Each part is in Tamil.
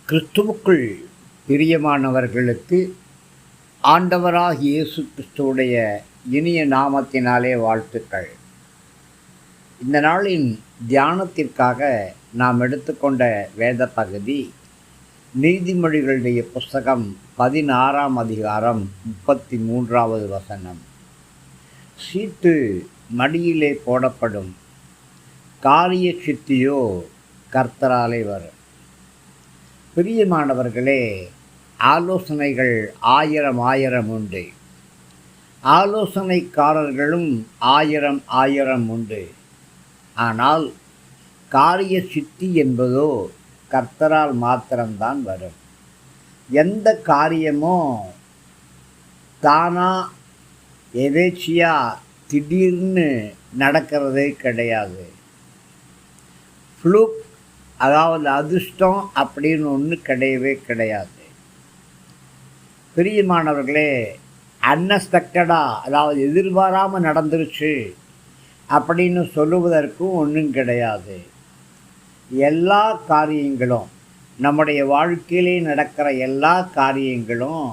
கிறிஸ்துவுக்குள் பிரியமானவர்களுக்கு ஆண்டவராகிய இயேசு கிறிஸ்துவுடைய இனிய நாமத்தினாலே வாழ்த்துக்கள். இந்த நாளின் தியானத்திற்காக நாம் எடுத்துக்கொண்ட வேத பகுதி நீதிமொழிகளுடைய புஸ்தகம் 16ஆம் அதிகாரம் 33வது வசனம். சீட்டு மடியிலே போடப்படும், காரிய சித்தியோ கர்த்தராலே வரும். பிரியமானவர்களே, ஆலோசனைகள் ஆயிரம் உண்டு, ஆலோசனைக்காரர்களும் ஆயிரம் உண்டு. ஆனால் காரிய சித்தி என்பதோ கர்த்தரால் மாத்திரம்தான் வரும். எந்த காரியமோ தானா எதேச்சியா திடீர்னு நடக்கிறதே கிடையாது. ஃப்ளூக், அதாவது அதிர்ஷ்டம் அப்படின்னு ஒன்று கிடையவே கிடையாது. பிரியமானவர்களே, அன்எக்ஸ்பெக்டடாக, அதாவது எதிர்பாராமல் நடந்துருச்சு அப்படின்னு சொல்லுவதற்கும் ஒன்றும் கிடையாது. எல்லா காரியங்களும், நம்முடைய வாழ்க்கையிலே நடக்கிற எல்லா காரியங்களும்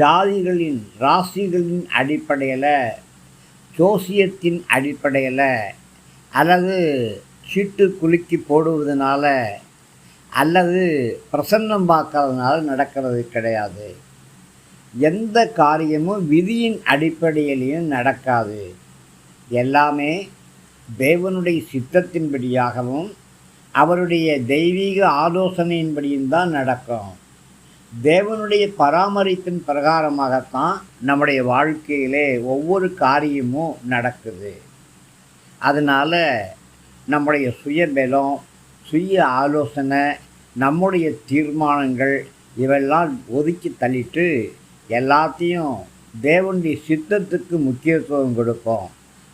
ஜாதிகளின் ராசிகளின் அடிப்படையில், ஜோசியத்தின் அடிப்படையில், அல்லது சீட்டு குலுக்கி போடுவதனால, அல்லது பிரசன்னம் பார்க்கறதுனால நடக்கிறது கிடையாது. எந்த காரியமும் விதியின் அடிப்படையிலையும் நடக்காது. எல்லாமே தேவனுடைய சித்தத்தின்படியாகவும் அவருடைய தெய்வீக ஆலோசனையின்படியும் தான் நடக்கும். தேவனுடைய பராமரிப்பின் பிரகாரமாகத்தான் நம்முடைய வாழ்க்கையிலே ஒவ்வொரு காரியமும் நடக்குது. அதனால் நம்முடைய சுயபலம், சுய ஆலோசனை, நம்முடைய தீர்மானங்கள் இவெல்லாம் ஒதுக்கி தள்ளிட்டு எல்லாத்தையும் தேவனுடைய சித்தத்துக்கு முக்கியத்துவம் கொடுப்போம்.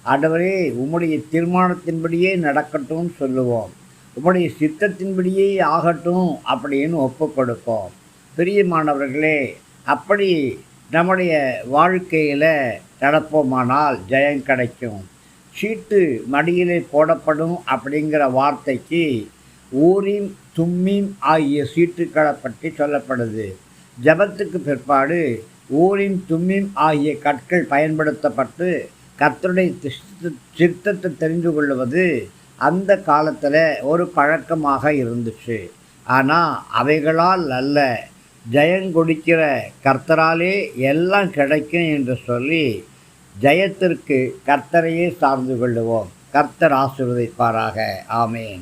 ஆண்டவரே, உம்முடைய தீர்மானத்தின்படியே நடக்கட்டும்னு சொல்லுவோம். உம்முடைய சித்தத்தின்படியே ஆகட்டும் அப்படின்னு ஒப்பு கொடுப்போம். பிரியமானவர்களே, அப்படி நம்முடைய வாழ்க்கையில் நடப்போமானால் ஜெயம் கிடைக்கும். சீட்டு மடியிலே போடப்படும் அப்படிங்கிற வார்த்தைக்கு ஊரீம் தும்மீம் ஆகிய சீட்டுக்களை பற்றி சொல்லப்படுது. ஜபத்துக்கு பிற்பாடு ஊரீம் தும்மீம் ஆகிய கற்கள் பயன்படுத்தப்பட்டு கர்த்தருடைய சித்தத்தை தெரிந்து கொள்வது அந்த காலத்தில் ஒரு பழக்கமாக இருந்துச்சு. ஆனால் அவைகளால் அல்ல, ஜெயங்கொடிக்கிற கர்த்தராலே எல்லாம் கிடைக்கும் என்று சொல்லி ஜெயத்திற்கு கர்த்தரையே சார்ந்து கொள்ளுவோம். கர்த்தர் ஆசீர்வதிப்பாராக. ஆமென்.